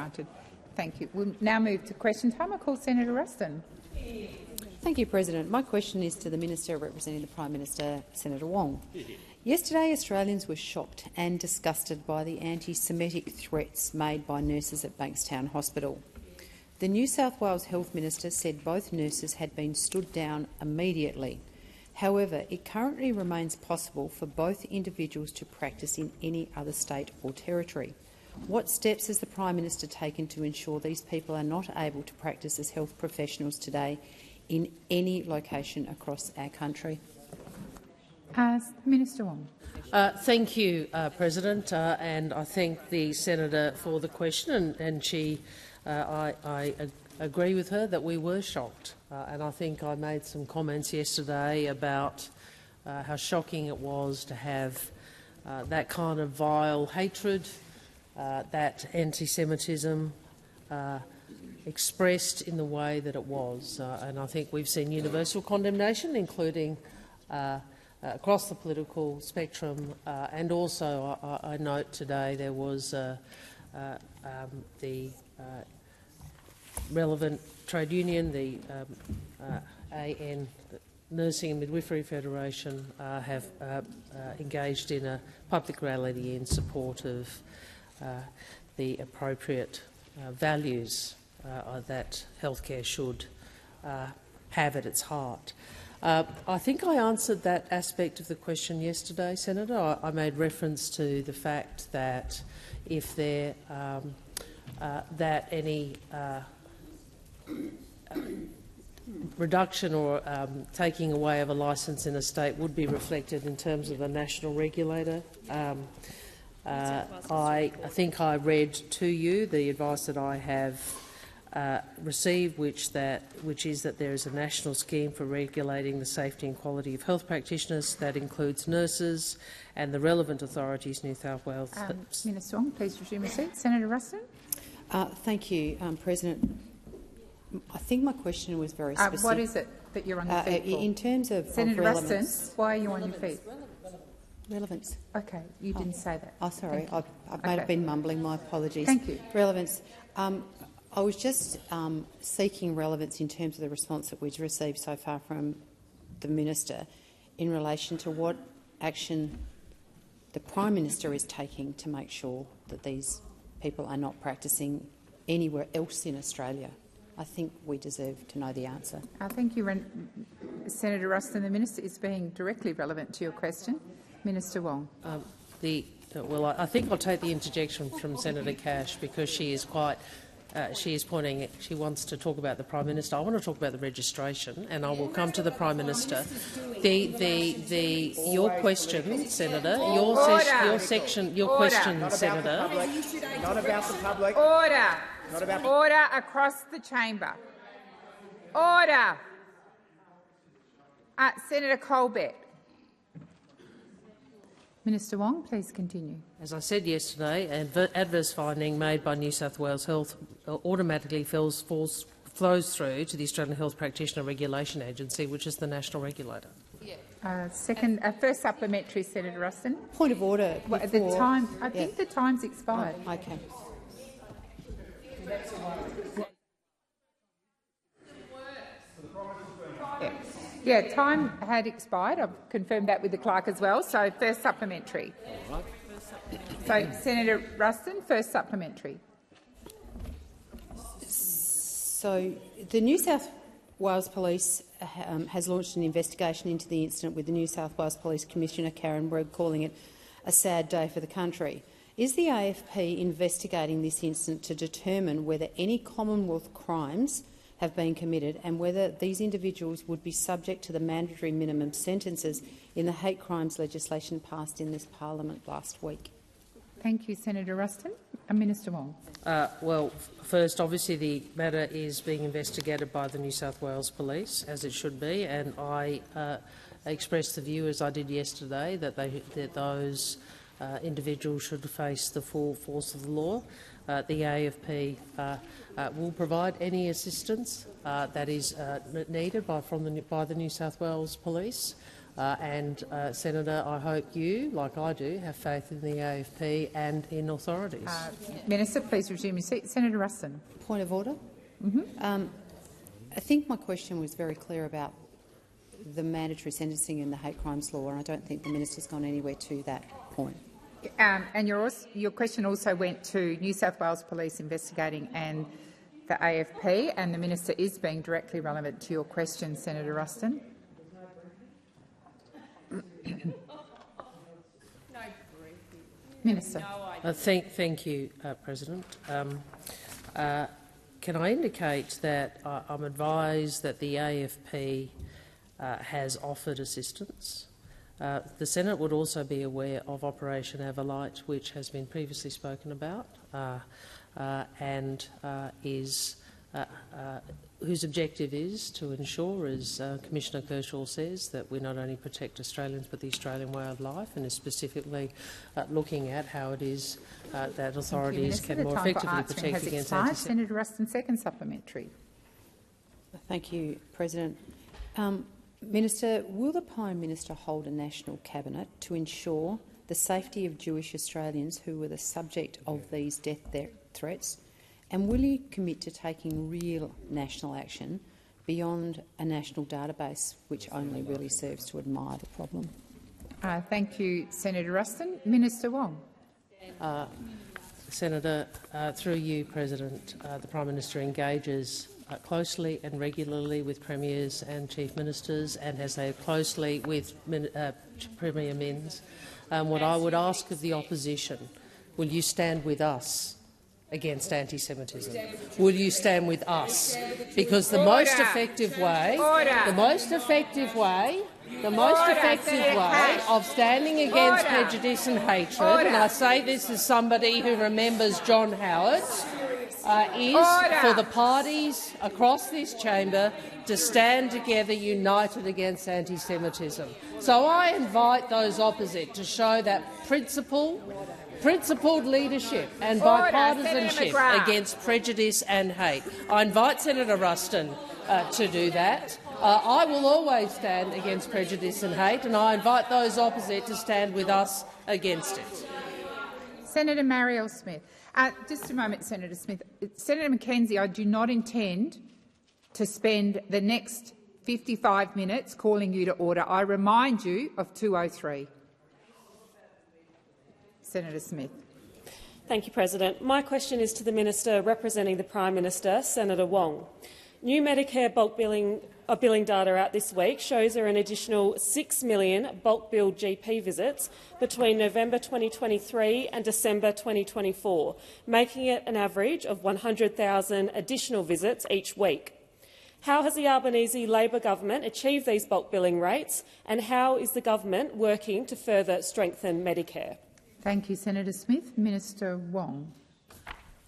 granted. Thank you. We'll now move to question time. I call Senator Ruston. Thank you, President. My question is to the Minister representing the Prime Minister, Senator Wong. Yesterday, Australians were shocked and disgusted by the anti-Semitic threats made by nurses at Bankstown Hospital. The New South Wales Health Minister said both nurses had been stood down immediately. However, it currently remains possible for both individuals to practice in any other state or territory. What steps has the Prime Minister taken to ensure these people are not able to practice as health professionals today in any location across our country? Minister Wong. Thank you, President, and I thank the senator for the question. And I agree with her that we were shocked, and I think I made some comments yesterday about how shocking it was to have that kind of vile hatred, that anti-Semitism expressed in the way that it was. And I think we've seen universal condemnation, including across the political spectrum, and also I note today there was the relevant trade union, the AN, the Nursing and Midwifery Federation, have engaged in a public rally in support of the appropriate values that healthcare should have at its heart. I think I answered that aspect of the question yesterday, Senator. I made reference to the fact that if there that any reduction or taking away of a licence in a state would be reflected in terms of a national regulator. I think I read to you the advice that I have received, which is that there is a national scheme for regulating the safety and quality of health practitioners that includes nurses and the relevant authorities, New South Wales. Minister Wong, please resume your seat. Senator Ruston. Thank you, President. I think my question was very specific. What is it that you're on your feet for? In terms of Senator Ruston, why are you on your feet? Relevance. Okay, you didn't say that. Oh, sorry, I may have been mumbling. My apologies. Thank you. Relevance. I was just seeking relevance in terms of the response that we've received so far from the Minister in relation to what action the Prime Minister is taking to make sure that these people are not practising anywhere else in Australia. I think we deserve to know the answer. Thank you, Senator Ruston. The Minister is being directly relevant to your question. Minister Wong. Well, I think I'll take the interjection from Senator Cash because she is quite. She is pointing. She wants to talk about the Prime Minister. I want to talk about the registration, and I will come to the Prime Minister. Your question, Senator. Your question, Senator. Not about the public. Order. Not about the Order across the chamber. Order. Senator Colbeck. Minister Wong, please continue. As I said yesterday, adverse finding made by New South Wales Health automatically flows through to the Australian Health Practitioner Regulation Agency, which is the national regulator. First supplementary, Senator Ruston. Point of order. I think the time's expired. Oh, okay. Yeah, time had expired. I've confirmed that with the clerk as well. So first supplementary. All So right. Senator Ruston, first supplementary. So the New South Wales Police has launched an investigation into the incident, with the New South Wales Police Commissioner Karen Bragg calling it a sad day for the country. Is the AFP investigating this incident to determine whether any Commonwealth crimes have been committed and whether these individuals would be subject to the mandatory minimum sentences in the hate crimes legislation passed in this parliament last week? Thank you, Senator Ruston. Minister Wong. Well, first, obviously the matter is being investigated by the New South Wales Police, as it should be, and I expressed the view, as I did yesterday, that those individuals should face the full force of the law. The AFP will provide any assistance that is needed by the New South Wales Police. Senator, I hope you, like I do, have faith in the AFP and in authorities. Minister, please resume your seat. Senator Ruston. Point of order. I think my question was very clear about the mandatory sentencing in the hate crimes law, and I don't think the minister's gone anywhere to that point. And your question also went to New South Wales Police investigating and the AFP, and the minister is being directly relevant to your question, Senator Ruston. Minister. Thank you, President. Can I indicate that I'm advised that the AFP has offered assistance? The Senate would also be aware of Operation Everlight, which has been previously spoken about, and whose objective is to ensure, as Commissioner Kershaw says, that we not only protect Australians but the Australian way of life, and is specifically looking at how it is that authorities can more effectively protect against anti-Semitism. Senator Ruston, second supplementary. Thank you, President. Minister, will the Prime Minister hold a national cabinet to ensure the safety of Jewish Australians who were the subject of these death threats, and will he commit to taking real national action beyond a national database which only really serves to admire the problem? Thank you, Senator Ruston. Minister Wong. Senator, through you, President, the Prime Minister engages closely and regularly with premiers and chief ministers, and has had closely with Premier Minns. What I would ask of the opposition: will you stand with us against anti-Semitism? Will you stand with us? Because the most effective way of standing against prejudice and hatred, and I say this as somebody who remembers John Howard, is for the parties across this chamber to stand together united against anti-Semitism. So I invite those opposite to show that principled leadership and bipartisanship against prejudice and hate. I invite Senator Ruston to do that. I will always stand against prejudice and hate, and I invite those opposite to stand with us against it. Senator Marielle Smith. Just a moment, Senator Smith. Senator McKenzie, I do not intend to spend the next 55 minutes calling you to order. I remind you of 203. Senator Smith. Thank you, President. My question is to the Minister representing the Prime Minister, Senator Wong. New Medicare bulk billing data out this week shows there are an additional 6 million bulk billed GP visits between November 2023 and December 2024, making it an average of 100,000 additional visits each week. How has the Albanese Labor government achieved these bulk billing rates, and how is the government working to further strengthen Medicare? Thank you, Senator Smith. Minister Wong.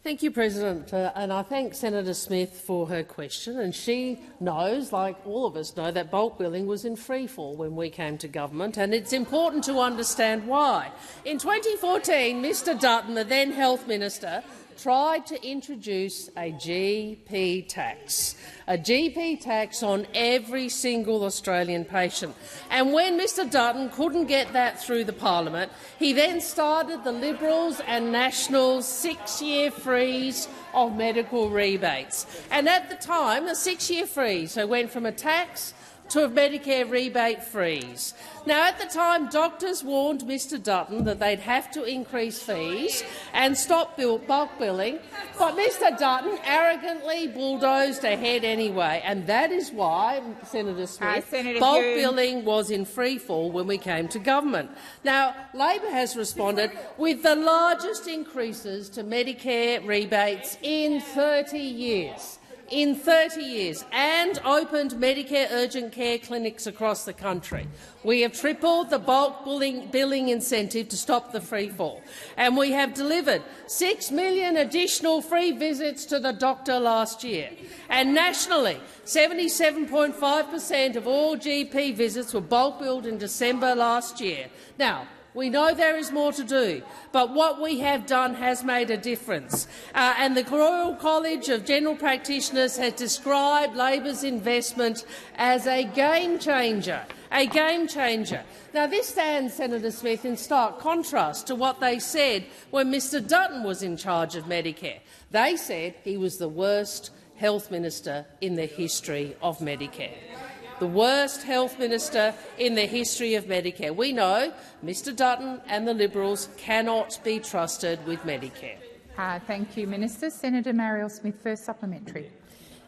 Thank you, President, and I thank Senator Smith for her question. And she knows, like all of us know, that bulk billing was in freefall when we came to government, and it's important to understand why. In 2014, Mr Dutton, the then Health Minister, tried to introduce a GP tax on every single Australian patient. And when Mr Dutton couldn't get that through the parliament, he then started the Liberals and Nationals' 6-year freeze of medical rebates. And at the time, a 6-year freeze, so went from a tax to a Medicare rebate freeze. Now, at the time, doctors warned Mr Dutton that they'd have to increase fees and stop bulk billing, but Mr Dutton arrogantly bulldozed ahead anyway, and that is why, Senator Smith, bulk billing was in freefall when we came to government. Now, Labor has responded with the largest increases to Medicare rebates in 30 years. And opened Medicare urgent care clinics across the country. We have tripled the bulk billing incentive to stop the freefall, and we have delivered 6 million additional free visits to the doctor last year. And nationally, 77.5% of all GP visits were bulk billed in December last year. Now, we know there is more to do, but what we have done has made a difference. And the Royal College of General Practitioners has described Labor's investment as a game changer. a game changer. Now, this stands, Senator Smith, in stark contrast to what they said when Mr Dutton was in charge of Medicare. They said he was the worst health minister in the history of Medicare. The worst health minister in the history of Medicare. We know Mr Dutton and the Liberals cannot be trusted with Medicare. Thank you, Minister. Senator Marielle Smith, first supplementary.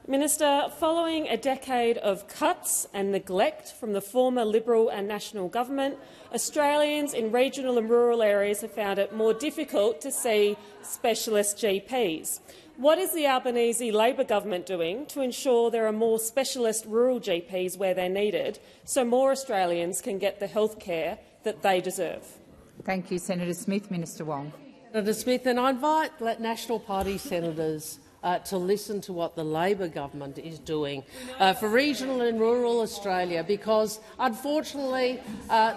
Minister, following a decade of cuts and neglect from the former Liberal and National government, Australians in regional and rural areas have found it more difficult to see specialist GPs. What is the Albanese Labor government doing to ensure there are more specialist rural GPs where they're needed so more Australians can get the health care that they deserve? Thank you, Senator Smith. Minister Wong. Senator Smith, and I invite National Party senators to listen to what the Labor government is doing for regional and rural Australia, because unfortunately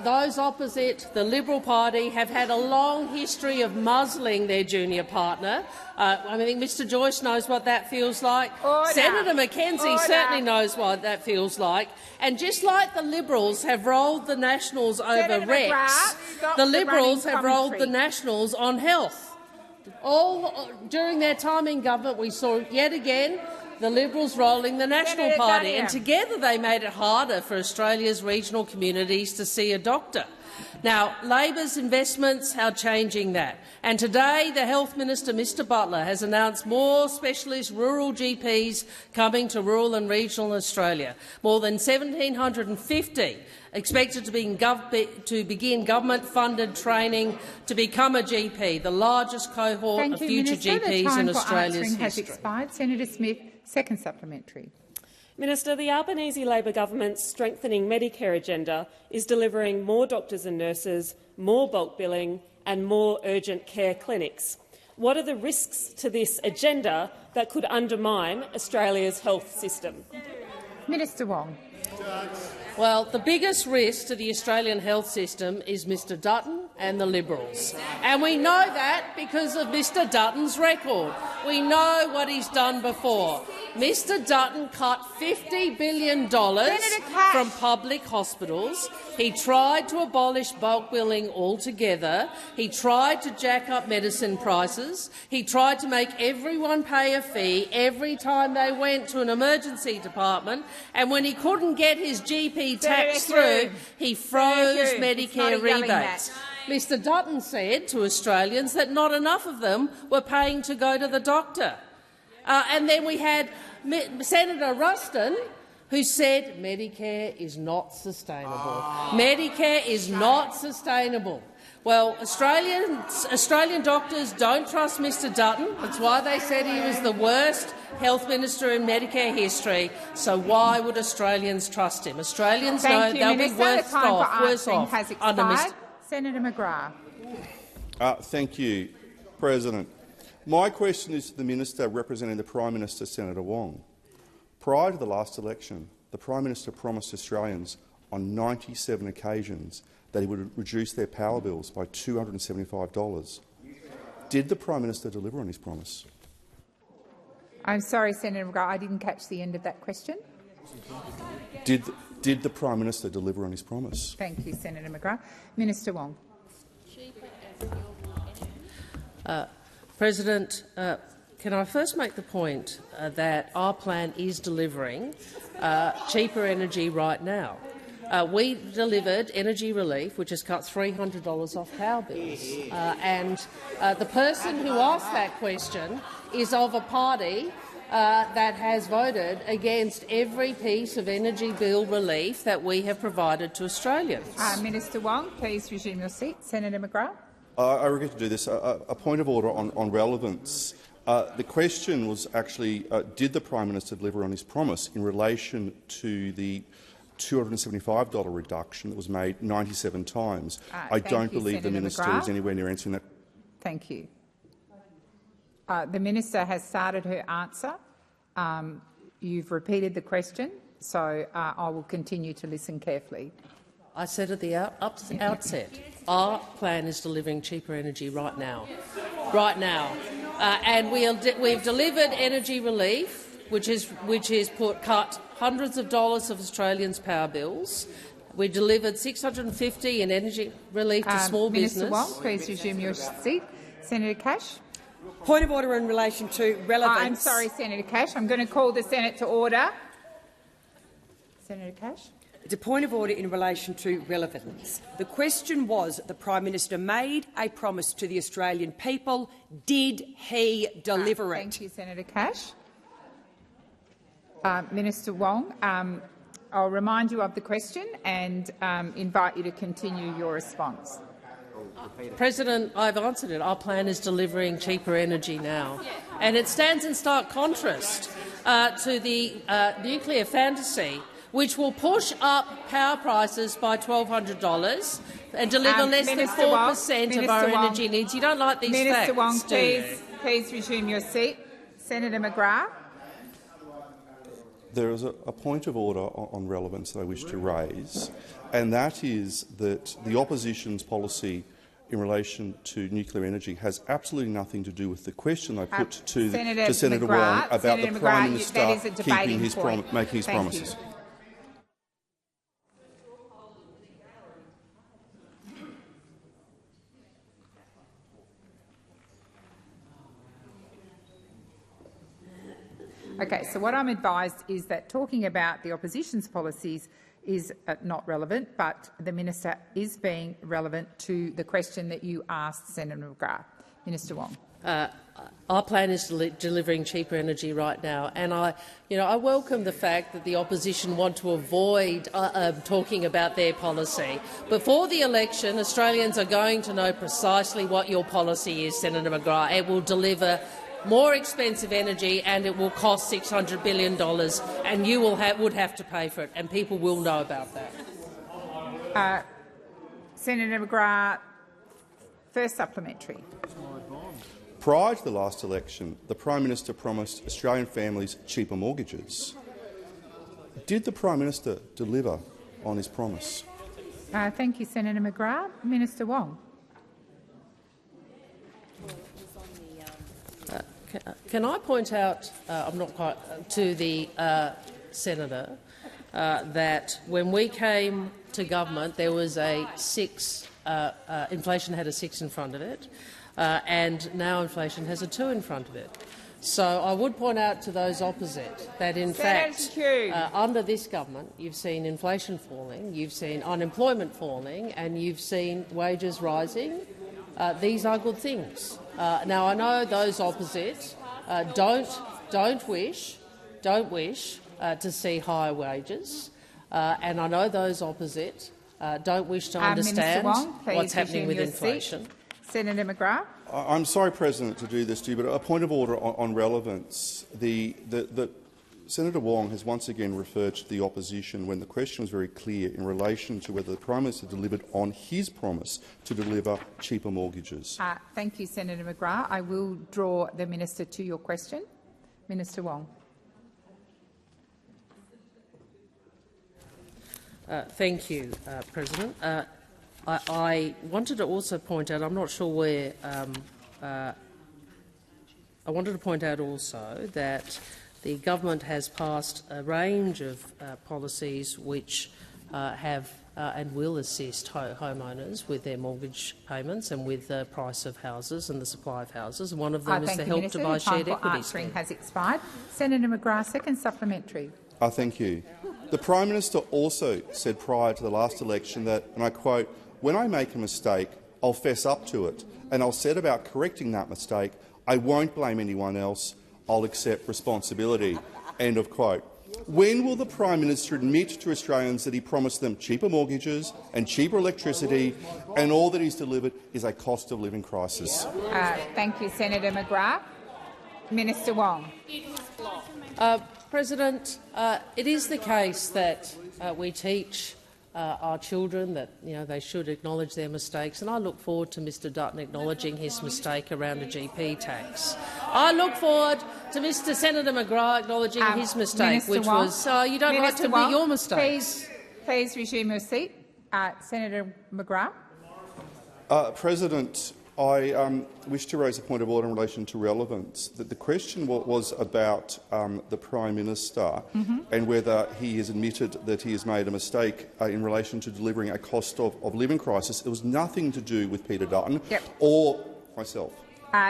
those opposite the Liberal Party have had a long history of muzzling their junior partner. I think Mr Joyce knows what that feels like. Order. Senator Mackenzie Order. certainly knows what that feels like. And just like the Liberals have rolled the Nationals over Senator Rex, McGrath, stop the the Liberals running have rolled the commentary. Nationals on health. All during their time in government, we saw yet again the Liberals rolling the National Senator Party, Duniam. and together they made it harder for Australia's regional communities to see a doctor. Now, Labor's investments are changing that, and today the Health Minister, Mr Butler, has announced more specialist rural GPs coming to rural and regional Australia, more than 1,750 expected to begin government-funded training to become a GP, the largest cohort Thank of you, future Minister. GPs the time in for Australia's answering has history. expired. Senator Smith, second supplementary. Minister, the Albanese Labor government's strengthening Medicare agenda is delivering more doctors and nurses, more bulk billing and more urgent care clinics. What are the risks to this agenda that could undermine Australia's health system? Minister Wong. Well, the biggest risk to the Australian health system is Mr Dutton and the Liberals. And we know that because of Mr Dutton's record. We know what he's done before. Mr Dutton cut $50 billion from public hospitals. He tried to abolish bulk billing altogether. He tried to jack up medicine prices. He tried to make everyone pay a fee every time they went to an emergency department. And when he couldn't get his GP tax through, he froze Medicare rebates. Mr Dutton said to Australians that not enough of them were paying to go to the doctor. And then we had Senator Ruston, who said Medicare is not sustainable. Medicare is not sustainable. Well, Australian doctors don't trust Mr Dutton. That's why they said he was the worst health minister in Medicare history. So why would Australians trust him? Australians know they'll be worse off under Mr. Senator McGrath. Thank you, President. My question is to the Minister representing the Prime Minister, Senator Wong. Prior to the last election, the Prime Minister promised Australians on 97 occasions that he would reduce their power bills by $275. Did the Prime Minister deliver on his promise? I'm sorry, Senator McGrath, I didn't catch the end of that question. Did the Prime Minister deliver on his promise? Thank you, Senator McGrath. Minister Wong. President, can I first make the point that our plan is delivering cheaper energy right now. We delivered energy relief, which has cut $300 off power bills. The person who asked that question is of a party that has voted against every piece of energy bill relief that we have provided to Australians. Minister Wong, please resume your seat. Senator McGrath. I regret to do this. A point of order on relevance. The question was actually, did the Prime Minister deliver on his promise in relation to the $275 reduction that was made 97 times? I don't believe Senator the Minister McGrath. is anywhere near answering that. Thank you. The Minister has started her answer. You've repeated the question, so I will continue to listen carefully. I said at the outset, our plan is delivering cheaper energy right now. And we've delivered energy relief, which has cut hundreds of dollars of Australians' power bills. We delivered $650 in energy relief to small Minister business. Wong, please resume your seat. Senator Cash. Point of order in relation to relevance. I'm sorry, Senator Cash. I'm going to call the Senate to order. Senator Cash. It's a point of order in relation to relevance. The question was the Prime Minister made a promise to the Australian people. Did he deliver it? Thank you, Senator Cash. Minister Wong, I'll remind you of the question and invite you to continue your response. President, I've answered it. Our plan is delivering cheaper energy now. And it stands in stark contrast to the nuclear fantasy, which will push up power prices by $1,200 and deliver less than 4% of our energy needs. You don't like these facts, Minister Wong, do you? please resume your seat. Senator McGrath. There is a point of order on relevance that I wish to raise, and that is that the opposition's policy in relation to nuclear energy has absolutely nothing to do with the question I put to Senator Wong about the Prime Minister making his promises. Okay, so what I'm advised is that talking about the opposition's policies is not relevant, but the minister is being relevant to the question that you asked Senator McGrath. Minister Wong. Our plan is delivering cheaper energy right now, and I welcome the fact that the opposition want to avoid talking about their policy. Before the election, Australians are going to know precisely what your policy is, Senator McGrath. It will deliver more expensive energy, and it will cost $600 billion, and you would have to pay for it, and people will know about that. Senator McGrath, first supplementary. Prior to the last election, the Prime Minister promised Australian families cheaper mortgages. Did the Prime Minister deliver on his promise? Thank you, Senator McGrath. Minister Wong. Can I point out, I'm not quite to the senator, that when we came to government, there was a 6. Inflation had a 6 in front of it, and now inflation has a 2 in front of it. So I would point out to those opposite that, in fact, under this government, you've seen inflation falling, you've seen unemployment falling, and you've seen wages rising. These are good things. Now, I know those opposite don't wish to see higher wages, and I know those opposite don't wish to understand what's happening with inflation. Senator McGrath. I'm sorry, President, to do this to you, but a point of order on relevance. Senator Wong has once again referred to the opposition when the question was very clear in relation to whether the Prime Minister delivered on his promise to deliver cheaper mortgages. Thank you, Senator McGrath. I will draw the minister to your question. Minister Wong. Thank you, President. I wanted to also point out, I'm not sure where, I wanted to point out also that the government has passed a range of policies which have and will assist homeowners with their mortgage payments and with the price of houses and the supply of houses. One of them is the Help to Buy Shared Equity scheme. Has expired. Senator McGrath, second supplementary. Thank you. The Prime Minister also said prior to the last election that, and I quote, "When I make a mistake, I'll fess up to it, and I'll set about correcting that mistake. I won't blame anyone else. I'll accept responsibility." End of quote. When will the Prime Minister admit to Australians that he promised them cheaper mortgages and cheaper electricity, and all that he's delivered is a cost-of-living crisis? Thank you, Senator McGrath. Minister Wong. President, it is the case that we teach our children that they should acknowledge their mistakes, and I look forward to Mr Dutton acknowledging his mistake around the GP tax. I look forward to Mr Senator McGrath acknowledging his mistake, Minister which Wong. was you don't like to Wong, admit your mistakes. Please resume your seat. Senator McGrath. President, I wish to raise a point of order in relation to relevance. That the question was about the Prime Minister and whether he has admitted that he has made a mistake in relation to delivering a cost of living crisis. It was nothing to do with Peter Dutton or myself.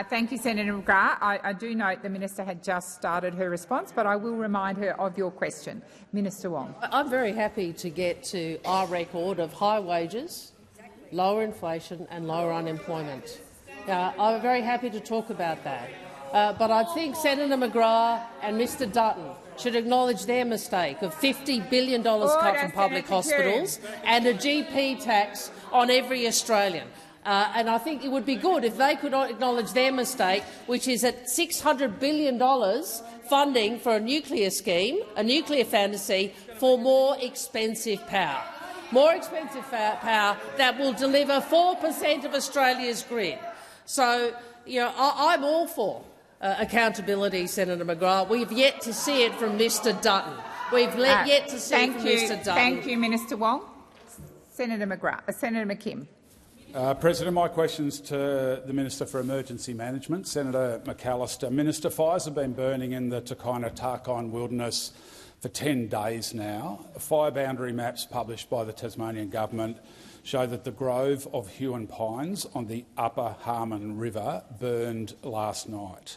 Thank you, Senator McGrath. I do note the minister had just started her response, but I will remind her of your question. Minister Wong. I'm very happy to get to our record of high wages, lower inflation and lower unemployment. I'm very happy to talk about that. But I think Senator McGrath and Mr Dutton should acknowledge their mistake of $50 billion cut from public hospitals and a GP tax on every Australian. And I think it would be good if they could acknowledge their mistake, which is at $600 billion funding for a nuclear scheme, a nuclear fantasy, for more expensive power. More expensive power that will deliver 4% of Australia's grid. So, I'm all for accountability, Senator McGrath. We've yet to see it from Mr Dutton. We've yet to see it from Mr Dutton. Thank you, Minister Wong. Senator McKim. President, my question's to the Minister for Emergency Management, Senator McAllister. Minister, fires have been burning in the Tarkine Wilderness for 10 days now. Fire boundary maps published by the Tasmanian Government show that the grove of Huon pines on the upper Harmon River burned last night.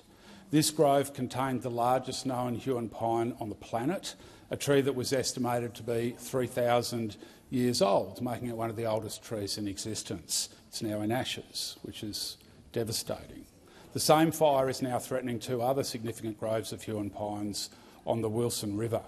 This grove contained the largest known Huon pine on the planet, a tree that was estimated to be 3,000 years old, making it one of the oldest trees in existence. It's now in ashes, which is devastating. The same fire is now threatening two other significant groves of Huon pines on the Wilson River.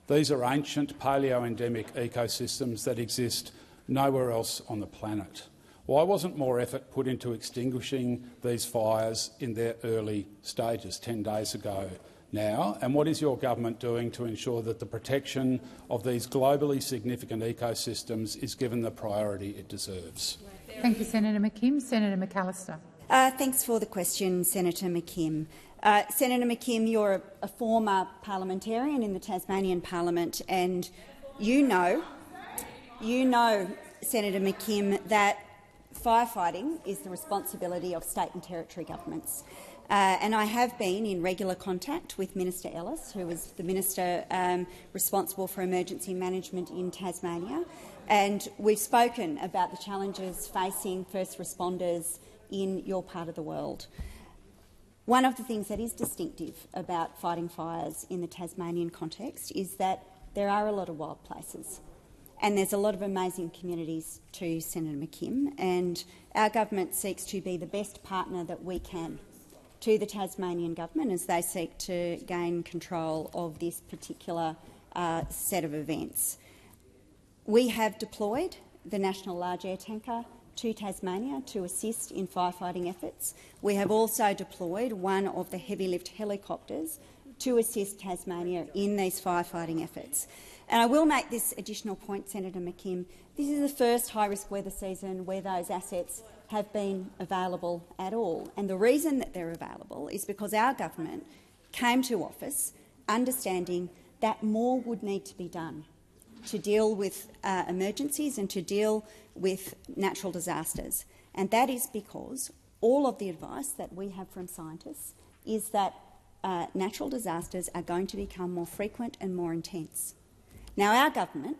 These are ancient paleo-endemic ecosystems that exist nowhere else on the planet. Why wasn't more effort put into extinguishing these fires in their early stages 10 days ago now? And what is your government doing to ensure that the protection of these globally significant ecosystems is given the priority it deserves? Thank you, Senator McKim. Senator McAllister. Thanks for the question, Senator McKim. Senator McKim, you're a former parliamentarian in the Tasmanian Parliament, and you know, Senator McKim, that firefighting is the responsibility of state and territory governments. And I have been in regular contact with Minister Ellis, who is the minister responsible for emergency management in Tasmania, and we've spoken about the challenges facing first responders in your part of the world. One of the things that is distinctive about fighting fires in the Tasmanian context is that there are a lot of wild places, and there's a lot of amazing communities too, Senator McKim, and our government seeks to be the best partner that we can to the Tasmanian Government as they seek to gain control of this particular set of events. We have deployed the National Large Air Tanker to Tasmania to assist in firefighting efforts. We have also deployed one of the heavy lift helicopters to assist Tasmania in these firefighting efforts. And I will make this additional point, Senator McKim. This is the first high-risk weather season where those assets have been available at all. And the reason that they're available is because our government came to office understanding that more would need to be done to deal with emergencies and to deal with natural disasters. And that is because all of the advice that we have from scientists is that natural disasters are going to become more frequent and more intense. Now, our government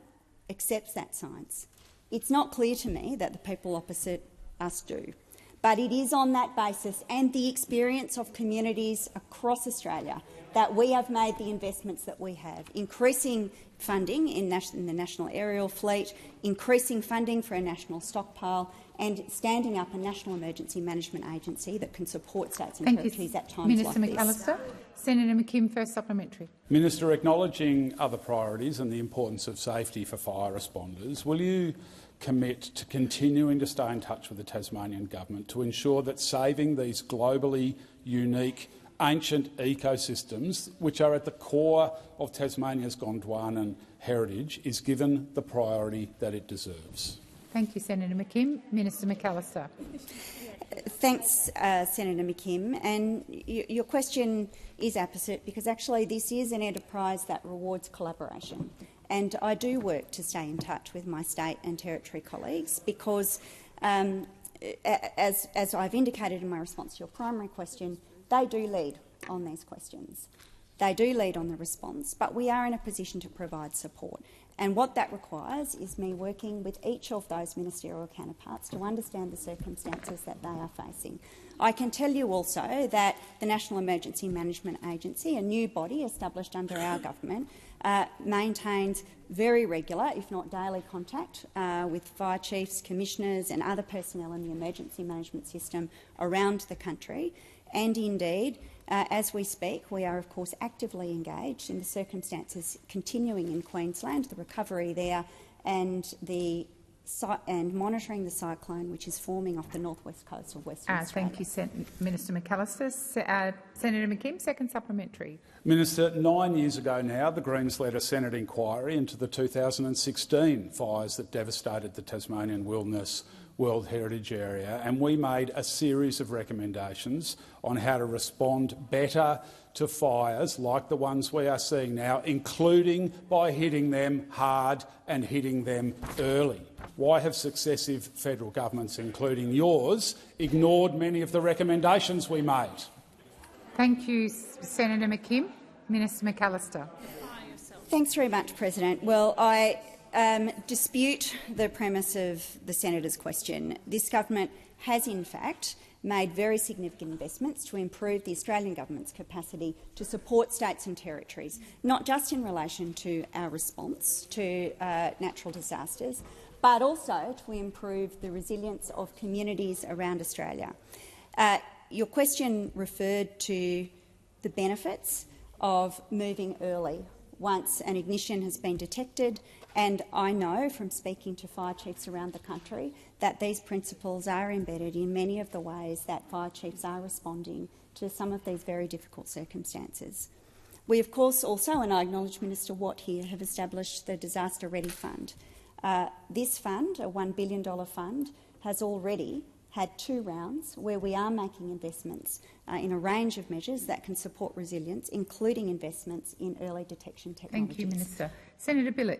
accepts that science. It's not clear to me that the people opposite us do, but it is on that basis and the experience of communities across Australia that we have made the investments that we have, increasing funding in the National Aerial Fleet, increasing funding for a national stockpile, and standing up a national emergency management agency that can support states and territories at times Minister like McAllister. Senator McKim, first supplementary. Minister, acknowledging other priorities and the importance of safety for fire responders, will you commit to continuing to stay in touch with the Tasmanian Government to ensure that saving these globally unique ancient ecosystems, which are at the core of Tasmania's Gondwanan heritage, is given the priority that it deserves? Thank you, Senator McKim. Minister McAllister. Thanks, Senator McKim. And your question is apposite because actually this is an enterprise that rewards collaboration. And I do work to stay in touch with my state and territory colleagues because as I've indicated in my response to your primary question, they do lead on these questions. They do lead on the response, but we are in a position to provide support. And what that requires is me working with each of those ministerial counterparts to understand the circumstances that they are facing. I can tell you also that the National Emergency Management Agency, a new body established under our government, maintains very regular, if not daily, contact with fire chiefs, commissioners and other personnel in the emergency management system around the country. And indeed, as we speak, we are of course actively engaged in the circumstances continuing in Queensland, the recovery there and monitoring the cyclone which is forming off the northwest coast of Western Australia. Thank you, Minister McAllister. Senator McKim, second supplementary. Minister, 9 years ago now, the Greens led a Senate inquiry into the 2016 fires that devastated the Tasmanian Wilderness World Heritage Area, and we made a series of recommendations on how to respond better to fires like the ones we are seeing now, including by hitting them hard and hitting them early. Why have successive federal governments, including yours, ignored many of the recommendations we made? Thank you, Senator McKim. Minister McAllister. Thanks very much, President. Well, I dispute the premise of the senator's question. This government has, in fact, made very significant investments to improve the Australian government's capacity to support states and territories, not just in relation to our response to natural disasters, but also to improve the resilience of communities around Australia. Your question referred to the benefits of moving early once an ignition has been detected, and I know from speaking to fire chiefs around the country that these principles are embedded in many of the ways that fire chiefs are responding to some of these very difficult circumstances. We, of course, also, and I acknowledge Minister Watt here, have established the Disaster Ready Fund. This fund, a $1 billion fund, has already had 2 rounds where we are making investments in a range of measures that can support resilience, including investments in early detection technologies. Thank you, Minister. Senator Bilyk.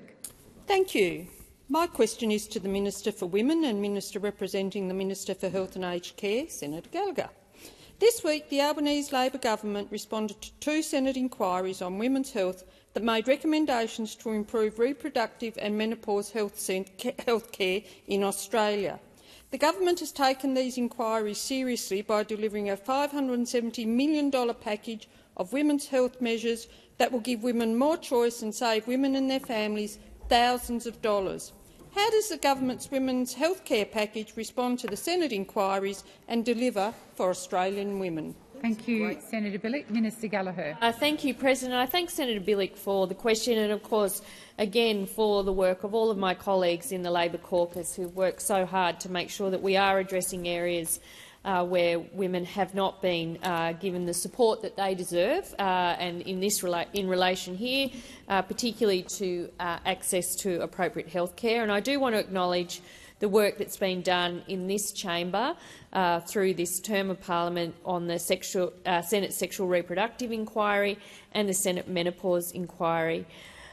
Thank you. My question is to the Minister for Women and Minister representing the Minister for Health and Aged Care, Senator Gallagher. This week, the Albanese Labor government responded to 2 Senate inquiries on women's health that made recommendations to improve reproductive and menopause health care in Australia. The government has taken these inquiries seriously by delivering a $570 million package of women's health measures that will give women more choice and save women and their families thousands of dollars. How does the government's women's health care package respond to the Senate inquiries and deliver for Australian women? Thank you, Senator Bilyk. Minister Gallagher. Thank you, President. I thank Senator Bilyk for the question and, of course, again for the work of all of my colleagues in the Labor caucus who work so hard to make sure that we are addressing areas where women have not been given the support that they deserve, and in relation here, particularly to access to appropriate health care. And I do want to acknowledge the work that's been done in this chamber through this term of parliament on the Senate Sexual Reproductive Inquiry and the Senate Menopause Inquiry.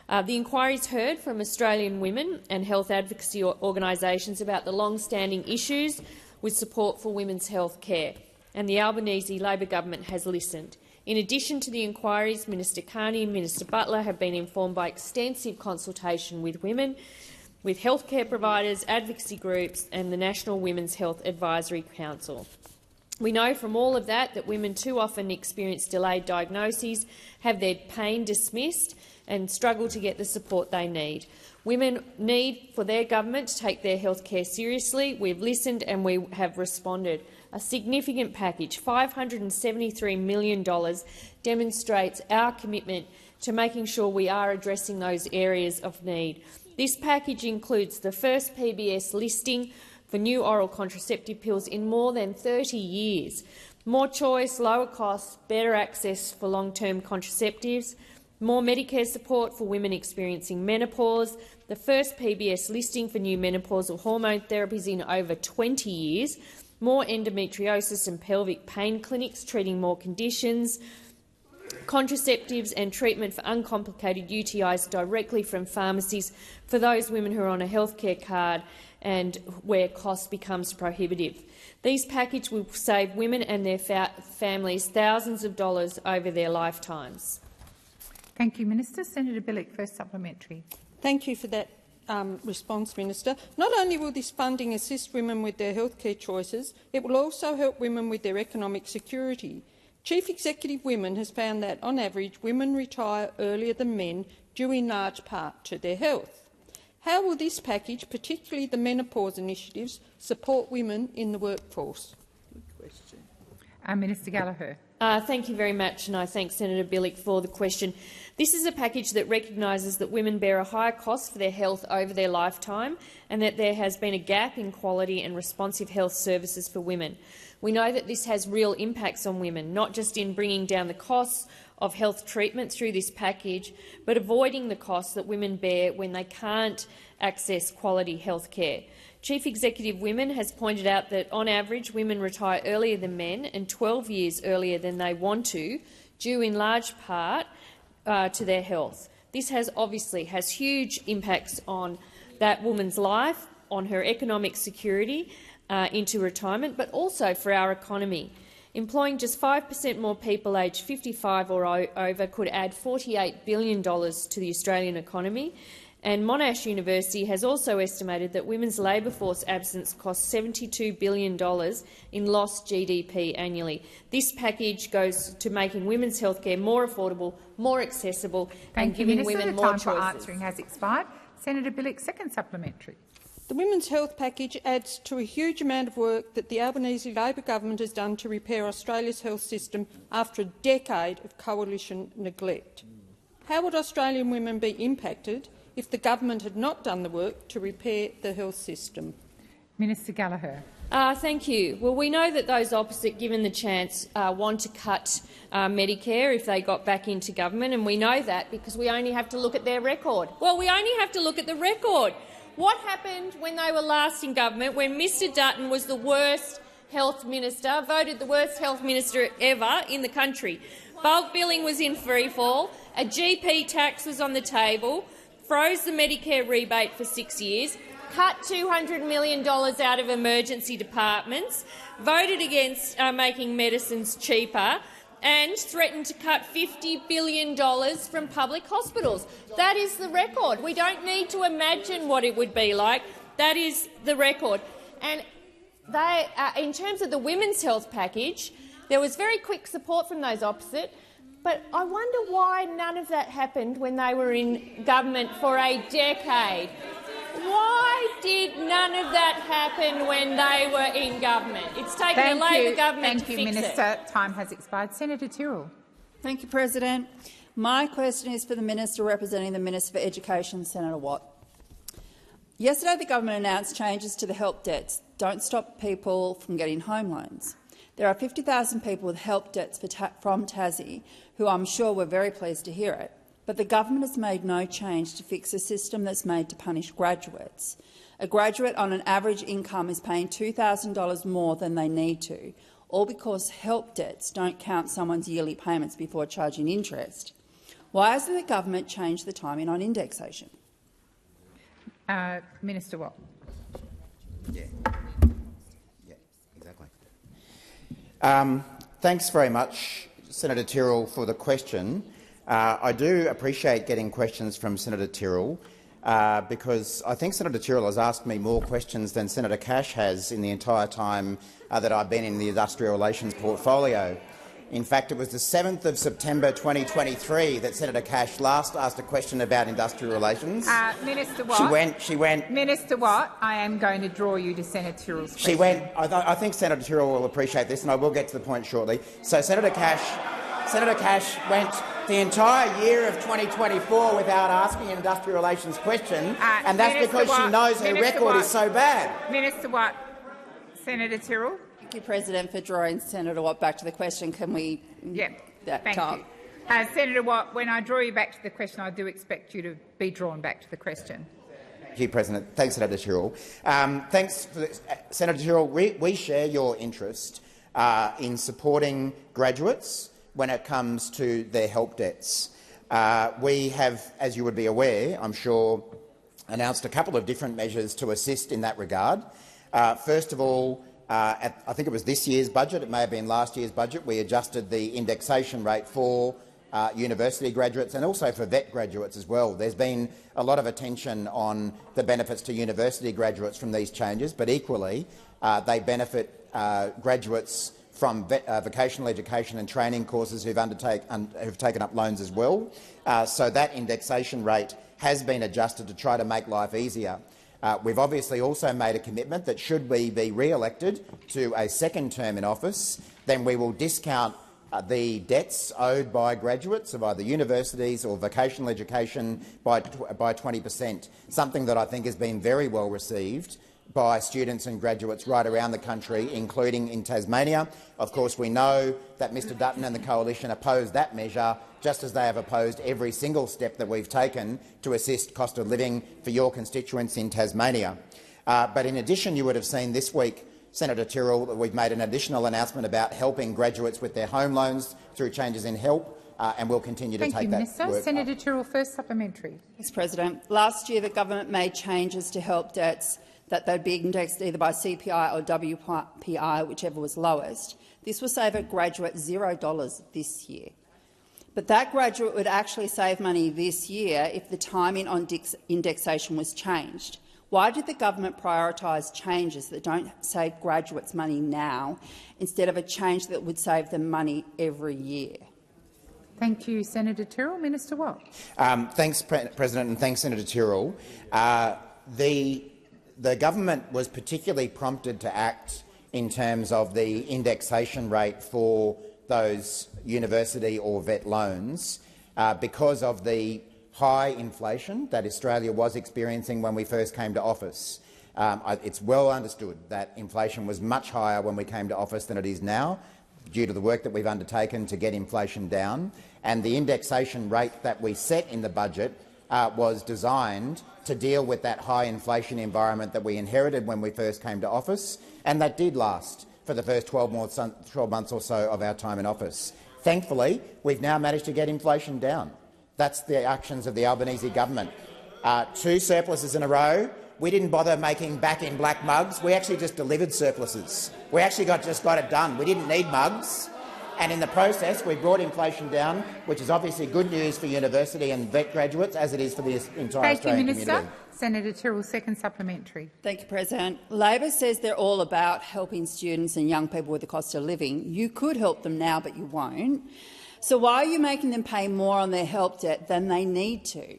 The inquiries heard from Australian women and health advocacy organisations about the long-standing issues with support for women's health care, and the Albanese Labor government has listened. In addition to the inquiries, Minister Carney and Minister Butler have been informed by extensive consultation with women, with healthcare providers, advocacy groups and the National Women's Health Advisory Council. We know from all of that women too often experience delayed diagnoses, have their pain dismissed and struggle to get the support they need. Women need for their government to take their health care seriously. We've listened and we have responded. A significant package, $573 million, demonstrates our commitment to making sure we are addressing those areas of need. This package includes the first PBS listing for new oral contraceptive pills in more than 30 years, more choice, lower costs, better access for long-term contraceptives, more Medicare support for women experiencing menopause, the first PBS listing for new menopausal hormone therapies in over 20 years, more endometriosis and pelvic pain clinics treating more conditions, contraceptives and treatment for uncomplicated UTIs directly from pharmacies for those women who are on a healthcare card, and where cost becomes prohibitive. These packages will save women and their families thousands of dollars over their lifetimes. Thank you, Minister. Senator Bilyk, first supplementary. Thank you for that response, Minister. Not only will this funding assist women with their healthcare choices, it will also help women with their economic security. Chief Executive Women has found that, on average, women retire earlier than men due in large part to their health. How will this package, particularly the menopause initiatives, support women in the workforce? Good question. Minister Gallagher. Thank you very much, and I thank Senator Bilyk for the question. This is a package that recognises that women bear a higher cost for their health over their lifetime and that there has been a gap in quality and responsive health services for women. We know that this has real impacts on women, not just in bringing down the costs of health treatment through this package, but avoiding the costs that women bear when they can't access quality health care. Chief Executive Women has pointed out that, on average, women retire earlier than men and 12 years earlier than they want to, due in large part to their health. This obviously has huge impacts on that woman's life, on her economic security into retirement, but also for our economy. Employing just 5% more people aged 55 or over could add $48 billion to the Australian economy. And Monash University has also estimated that women's labour force absence costs $72 billion in lost GDP annually. This package goes to making women's healthcare more affordable, more accessible and giving women more choices. The time for answering has expired. Senator Bilyk, second supplementary. The Women's Health Package adds to a huge amount of work that the Albanese Labor government has done to repair Australia's health system after a decade of coalition neglect. How would Australian women be impacted if the government had not done the work to repair the health system? Minister Gallagher. Thank you. Well, we know that those opposite, given the chance, want to cut Medicare if they got back into government, and we know that because we only have to look at their record. Well, we only have to look at the record. What happened when they were last in government, when Mr Dutton was the worst health minister, voted the worst health minister ever in the country? Bulk billing was in freefall, a GP tax was on the table, froze the Medicare rebate for 6 years, cut $200 million out of emergency departments, voted against making medicines cheaper and threatened to cut $50 billion from public hospitals. That is the record. We don't need to imagine what it would be like. That is the record. And in terms of the women's health package, there was very quick support from those opposite. But I wonder why none of that happened when they were in government for a decade. Why did none of that happen when they were in government? It's taken a Labor government to fix it. Thank you, Minister. Time has expired. Senator Tyrrell. Thank you, President. My question is for the Minister representing the Minister for Education, Senator Watt. Yesterday, the government announced changes to the help debts don't stop people from getting home loans. There are 50,000 people with help debts from Tassie who I'm sure were very pleased to hear it. But the government has made no change to fix a system that's made to punish graduates. A graduate on an average income is paying $2,000 more than they need to, all because help debts don't count someone's yearly payments before charging interest. Why hasn't the government changed the timing on indexation? Minister Watt. Yeah, exactly. Thanks very much, Senator Tyrrell, for the question. I do appreciate getting questions from Senator Tyrrell because I think Senator Tyrrell has asked me more questions than Senator Cash has in the entire time that I've been in the industrial relations portfolio. In fact, it was the 7th of September 2023 that Senator Cash last asked a question about industrial relations. Minister Watt. She went. Minister Watt, I am going to draw you to Senator Tyrrell's question. I think Senator Tyrrell will appreciate this, and I will get to the point shortly. So Senator Cash went the entire year of 2024 without asking an industrial relations question, and that's because she knows her record is so bad. Minister Watt. Senator Tyrrell. Thank you, President, for drawing Senator Watt back to the question. Can we? Thank you. Senator Watt, when I draw you back to the question, I do expect you to be drawn back to the question. Thank you, President. Thanks, Senator Tyrrell. Senator Tyrrell, we share your interest in supporting graduates when it comes to their help debts. We have, as you would be aware, I'm sure, announced a couple of different measures to assist in that regard. First of all, I think it was this year's budget, it may have been last year's budget, we adjusted the indexation rate for university graduates and also for VET graduates as well. There's been a lot of attention on the benefits to university graduates from these changes, but equally they benefit graduates from vocational education and training courses who've taken up loans as well. So that indexation rate has been adjusted to try to make life easier. We've obviously also made a commitment that should we be re-elected to a second term in office, then we will discount the debts owed by graduates of either universities or vocational education by 20%, something that I think has been very well received by students and graduates right around the country, including in Tasmania. Of course, we know that Mr Dutton and the Coalition opposed that measure, just as they have opposed every single step that we've taken to assist cost of living for your constituents in Tasmania. But in addition, you would have seen this week, Senator Tyrrell, that we've made an additional announcement about helping graduates with their home loans through changes in HELP, and we'll continue to take that Minister. work Senator up. Tyrrell, first supplementary. Thanks, President. Last year, the government made changes to help debts that they'd be indexed either by CPI or WPI, whichever was lowest. This will save a graduate $0 this year. But that graduate would actually save money this year if the timing on indexation was changed. Why did the government prioritise changes that don't save graduates money now instead of a change that would save them money every year? Thank you, Senator Tyrrell. Minister Watt. Thanks, President, and thanks, Senator Tyrrell. The government was particularly prompted to act in terms of the indexation rate for those university or VET loans because of the high inflation that Australia was experiencing when we first came to office. It's well understood that inflation was much higher when we came to office than it is now, due to the work that we've undertaken to get inflation down, and the indexation rate that we set in the budget was designed to deal with that high inflation environment that we inherited when we first came to office, and that did last for the first 12 months or so of our time in office. Thankfully, we've now managed to get inflation down. That's the actions of the Albanese government. 2 surpluses in a row. We didn't bother making back-in-black mugs. We actually just delivered surpluses. We actually just got it done. We didn't need mugs. And in the process, we brought inflation down, which is obviously good news for university and VET graduates, as it is for the entire Australian community. Thank you, Minister. Senator Tyrrell, second supplementary. Thank you, President. Labor says they're all about helping students and young people with the cost of living. You could help them now, but you won't. So why are you making them pay more on their help debt than they need to?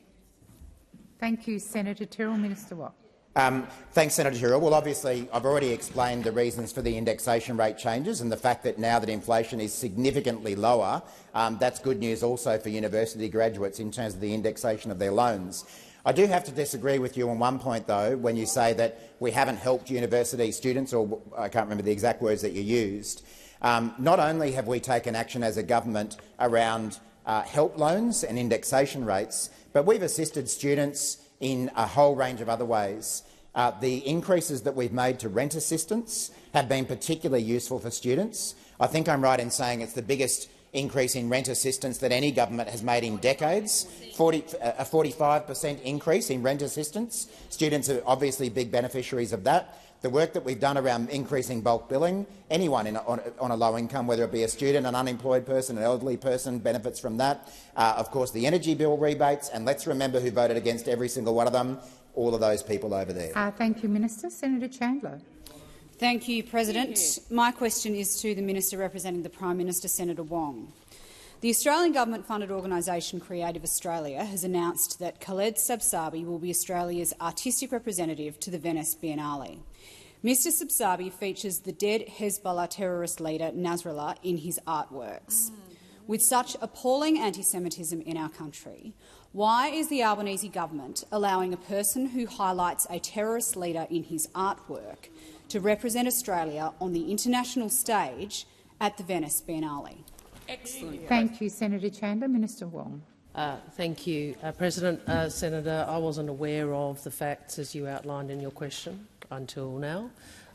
Thank you, Senator Tyrrell. Minister Watt. Thanks, Senator Tyrrell. Well, obviously, I've already explained the reasons for the indexation rate changes and the fact that now that inflation is significantly lower, that's good news also for university graduates in terms of the indexation of their loans. I do have to disagree with you on one point, though, when you say that we haven't helped university students, or I can't remember the exact words that you used. Not only have we taken action as a government around help loans and indexation rates, but we've assisted students in a whole range of other ways. The increases that we've made to rent assistance have been particularly useful for students. I think I'm right in saying it's the biggest increase in rent assistance that any government has made in decades, a 45% increase in rent assistance. Students are obviously big beneficiaries of that. The work that we've done around increasing bulk billing, anyone on a low income, whether it be a student, an unemployed person, an elderly person, benefits from that. Of course, the energy bill rebates, and let's remember who voted against every single one of them, all of those people over there. Thank you, Minister. Senator Chandler. Thank you, President. My question is to the Minister representing the Prime Minister, Senator Wong. The Australian government-funded organisation Creative Australia has announced that Khaled Sabsabi will be Australia's artistic representative to the Venice Biennale. Mr Sabsabi features the dead Hezbollah terrorist leader Nasrallah in his artworks. With such appalling anti-Semitism in our country, why is the Albanese government allowing a person who highlights a terrorist leader in his artwork to represent Australia on the international stage at the Venice Biennale? Excellent. Thank you, Senator Chandler. Minister Wong. Thank you, President. Senator, I wasn't aware of the facts as you outlined in your question until now.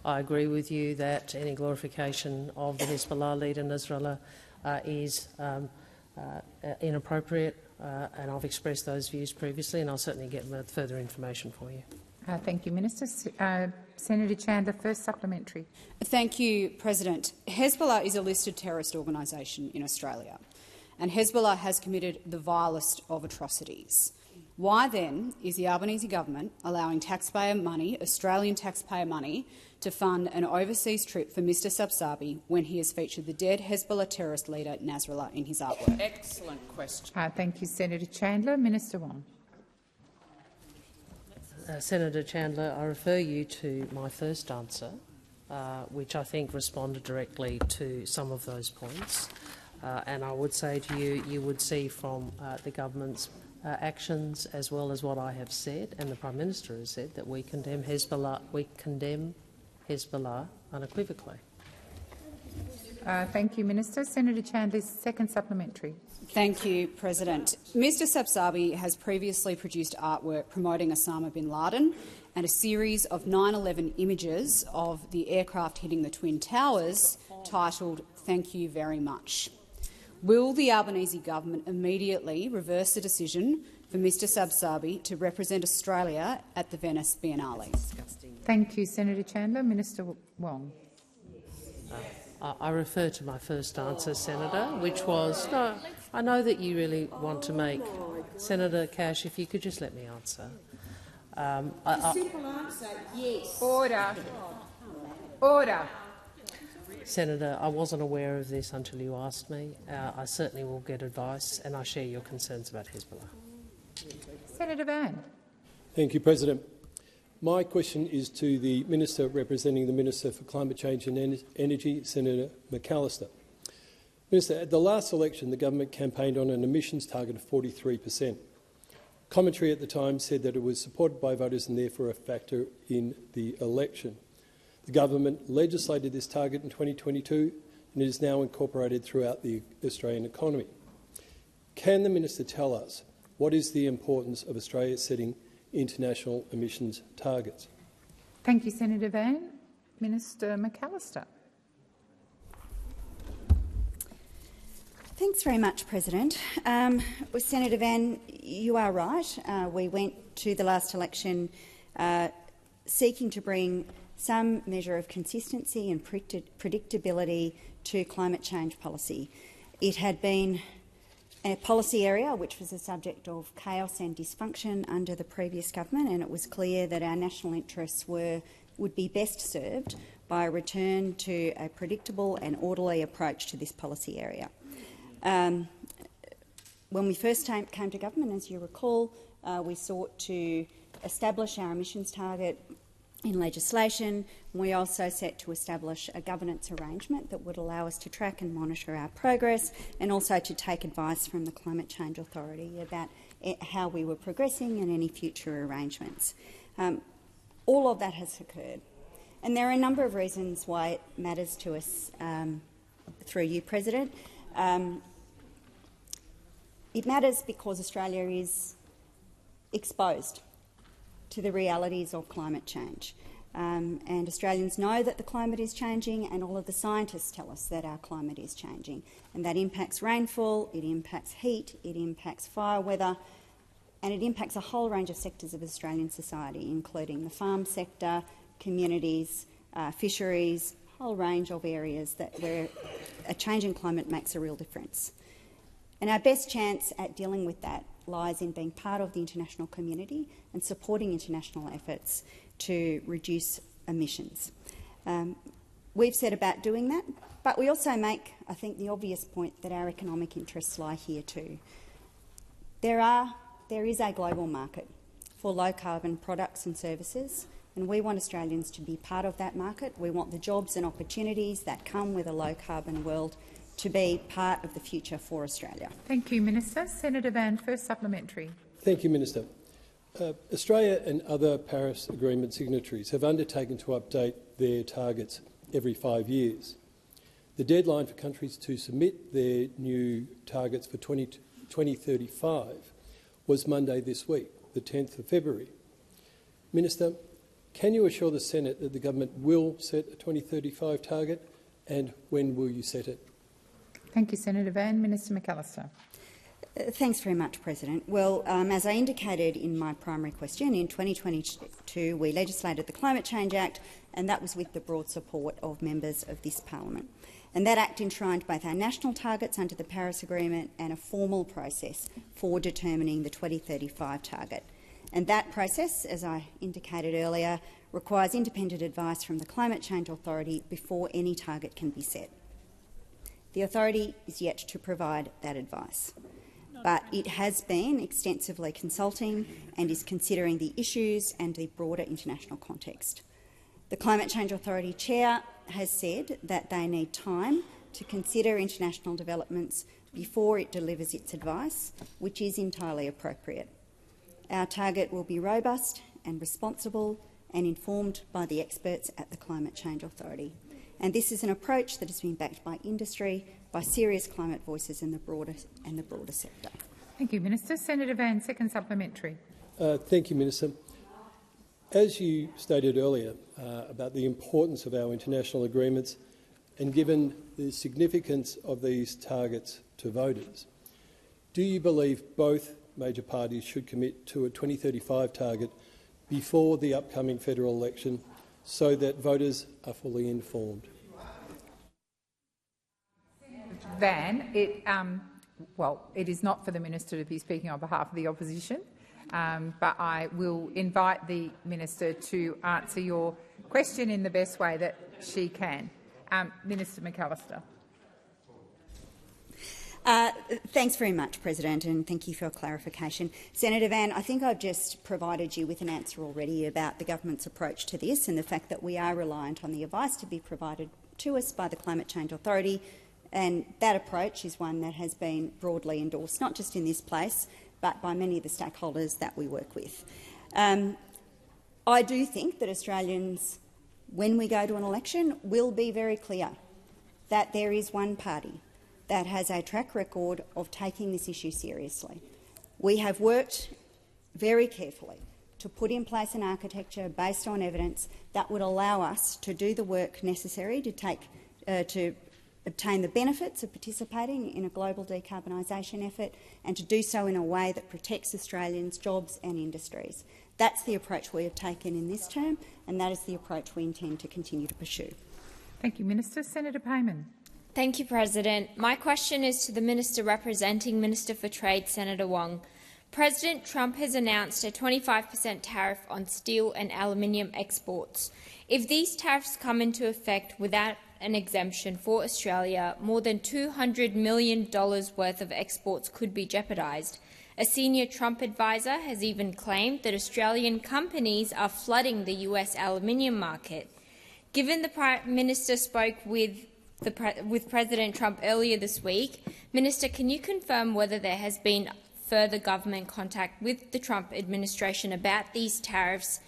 I agree with you that any glorification of the Hezbollah leader Nasrallah is inappropriate. and I've expressed those views previously, and I'll certainly get further information for you. Thank you, Minister. Senator Chandler, first supplementary. Thank you, President. Hezbollah is a listed terrorist organisation in Australia, and Hezbollah has committed the vilest of atrocities. Why then is the Albanese government allowing taxpayer money, Australian taxpayer money, to fund an overseas trip for Mr Sabsabi when he has featured the dead Hezbollah terrorist leader Nasrallah in his artwork? Excellent question. Thank you, Senator Chandler. Minister Wong. Senator Chandler, I refer you to my first answer, which I think responded directly to some of those points. And I would say to you, you would see from the government's actions, as well as what I have said, and the Prime Minister has said, that we condemn Hezbollah. We condemn Hezbollah unequivocally. Thank you, Minister. Senator Chandler's second supplementary. Thank you, President. Mr Sabsabi has previously produced artwork promoting Osama bin Laden and a series of 9/11 images of the aircraft hitting the Twin Towers titled "Thank You Very Much." Will the Albanese government immediately reverse the decision for Mr Sabsabi to represent Australia at the Venice Biennale? Thank you, Senator Chandler. Minister Wong. I refer to my first answer, Senator, which was no. I know that you really want to make Senator Cash. If you could just let me answer. Simple answer: yes. Order. Order. Senator, I wasn't aware of this until you asked me. I certainly will get advice, and I share your concerns about Hezbollah. Senator Van. Thank you, President. My question is to the Minister representing the Minister for Climate Change and Energy, Senator McAllister. Minister, at the last election, the government campaigned on an emissions target of 43%. Commentary at the time said that it was supported by voters and therefore a factor in the election. The government legislated this target in 2022 and it is now incorporated throughout the Australian economy. Can the Minister tell us what is the importance of Australia setting international emissions targets? Thank you, Senator Van. Minister McAllister. Thanks very much, President. Senator Van, you are right. We went to the last election seeking to bring some measure of consistency and predictability to climate change policy. It had been a policy area which was the subject of chaos and dysfunction under the previous government, and it was clear that our national interests would be best served by a return to a predictable and orderly approach to this policy area. When we first came to government, as you recall, we sought to establish our emissions target in legislation. We also set to establish a governance arrangement that would allow us to track and monitor our progress and also to take advice from the Climate Change Authority about how we were progressing and any future arrangements. All of that has occurred. And there are a number of reasons why it matters to us, through you, President. It matters because Australia is exposed to the realities of climate change. And Australians know that the climate is changing, and all of the scientists tell us that our climate is changing. And that impacts rainfall, it impacts heat, it impacts fire weather, and it impacts a whole range of sectors of Australian society, including the farm sector, communities, fisheries, a whole range of areas where a change in climate makes a real difference. And our best chance at dealing with that lies in being part of the international community and supporting international efforts to reduce emissions. We've set about doing that, but we also make, I think, the obvious point that our economic interests lie here too. There is a global market for low-carbon products and services, and we want Australians to be part of that market. We want the jobs and opportunities that come with a low-carbon world to be part of the future for Australia. Thank you, Minister. Senator Van, first supplementary. Thank you, Minister. Australia and other Paris Agreement signatories have undertaken to update their targets every 5 years. The deadline for countries to submit their new targets for 2035 was Monday this week, the 10th of February. Minister, can you assure the Senate that the government will set a 2035 target, and when will you set it? Thank you, Senator Van. Minister McAllister. Thanks very much, President. Well, as I indicated in my primary question, in 2022 we legislated the Climate Change Act, and that was with the broad support of members of this parliament. And that Act enshrined both our national targets under the Paris Agreement and a formal process for determining the 2035 target. And that process, as I indicated earlier, requires independent advice from the Climate Change Authority before any target can be set. The authority is yet to provide that advice, but it has been extensively consulting and is considering the issues and the broader international context. The Climate Change Authority Chair has said that they need time to consider international developments before it delivers its advice, which is entirely appropriate. Our target will be robust and responsible and informed by the experts at the Climate Change Authority. And this is an approach that has been backed by industry, by serious climate voices in the broader sector. Thank you, Minister. Senator Van, second supplementary. Thank you, Minister. As you stated earlier about the importance of our international agreements and given the significance of these targets to voters, do you believe both major parties should commit to a 2035 target before the upcoming federal election so that voters are fully informed? Van, it is not for the minister to be speaking on behalf of the opposition, but I will invite the minister to answer your question in the best way that she can. Minister McAllister. Thanks very much, President, and thank you for your clarification. Senator Van, I think I've just provided you with an answer already about the government's approach to this and the fact that we are reliant on the advice to be provided to us by the Climate Change Authority, and that approach is one that has been broadly endorsed, not just in this place, but by many of the stakeholders that we work with. I do think that Australians, when we go to an election, will be very clear that there is one party that has a track record of taking this issue seriously. We have worked very carefully to put in place an architecture based on evidence that would allow us to do the work necessary to obtain the benefits of participating in a global decarbonisation effort and to do so in a way that protects Australians' jobs and industries. That's the approach we have taken in this term, and that is the approach we intend to continue to pursue. Thank you, Minister. Senator Payman. Thank you, President. My question is to the Minister representing Minister for Trade, Senator Wong. President Trump has announced a 25% tariff on steel and aluminium exports. If these tariffs come into effect without an exemption for Australia, more than $200 million worth of exports could be jeopardised. A senior Trump advisor has even claimed that Australian companies are flooding the US aluminium market. Given the Prime Minister spoke with President Trump earlier this week, Minister, can you confirm whether there has been further government contact with the Trump administration about these tariffs,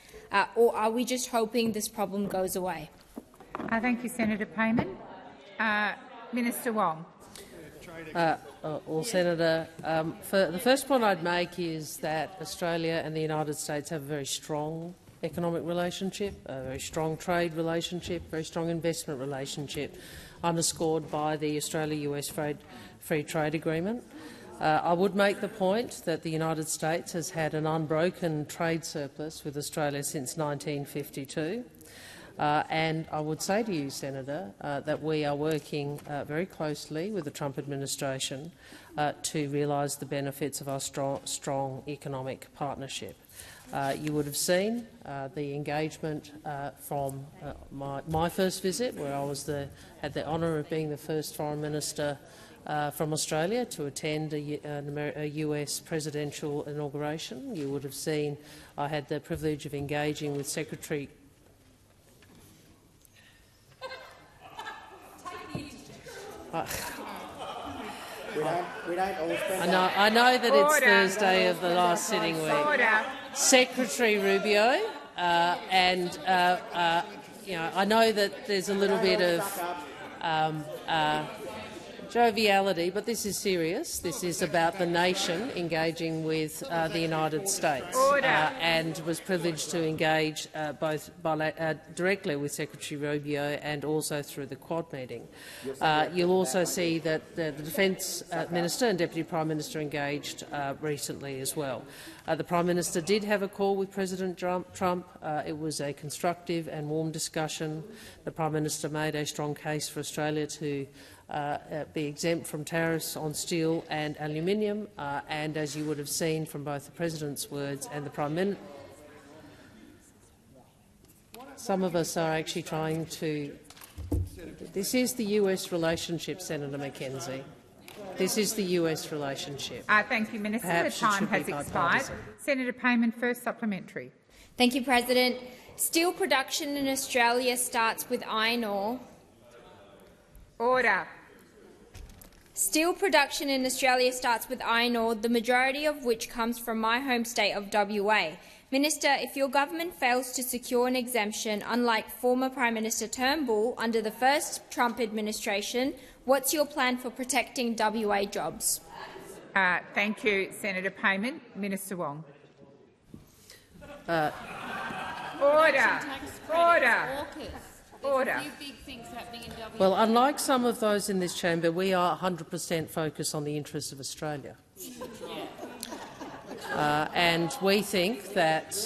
or are we just hoping this problem goes away? Thank you, Senator Payman. Minister Wong. Well, Senator, the first point I'd make is that Australia and the United States have a very strong economic relationship, a very strong trade relationship, very strong investment relationship, underscored by the Australia-US Free Trade Agreement. I would make the point that the United States has had an unbroken trade surplus with Australia since 1952. And I would say to you, Senator, that we are working very closely with the Trump administration to realise the benefits of our strong economic partnership. You would have seen the engagement from my first visit, where I had the honour of being the first Foreign Minister from Australia to attend a US presidential inauguration. You would have seen I had the privilege of engaging with Secretary I know that it's Thursday of the last sitting week. Secretary Rubio, and I know that there's a little bit of joviality, but this is serious. This is about the nation engaging with the United States, and was privileged to engage both directly with Secretary Rubio and also through the Quad meeting. You'll also see that the Defence Minister and Deputy Prime Minister engaged recently as well. The Prime Minister did have a call with President Trump. It was a constructive and warm discussion. The Prime Minister made a strong case for Australia to be exempt from tariffs on steel and aluminium, and as you would have seen from both the President's words and the Prime Minister, some of us are actually trying to. This is the US relationship, Senator McKenzie. This is the US relationship. Thank you, Minister. Perhaps the time has expired. Senator Payman, first supplementary. Thank you, President. Steel production in Australia starts with iron ore. Order. Steel production in Australia starts with iron ore, the majority of which comes from my home state of WA. Minister, if your government fails to secure an exemption, unlike former Prime Minister Turnbull under the first Trump administration, what's your plan for protecting WA jobs? Thank you, Senator Payman. Minister Wong. Order. Order. Order. Well, unlike some of those in this chamber, we are 100% focused on the interests of Australia. And we think that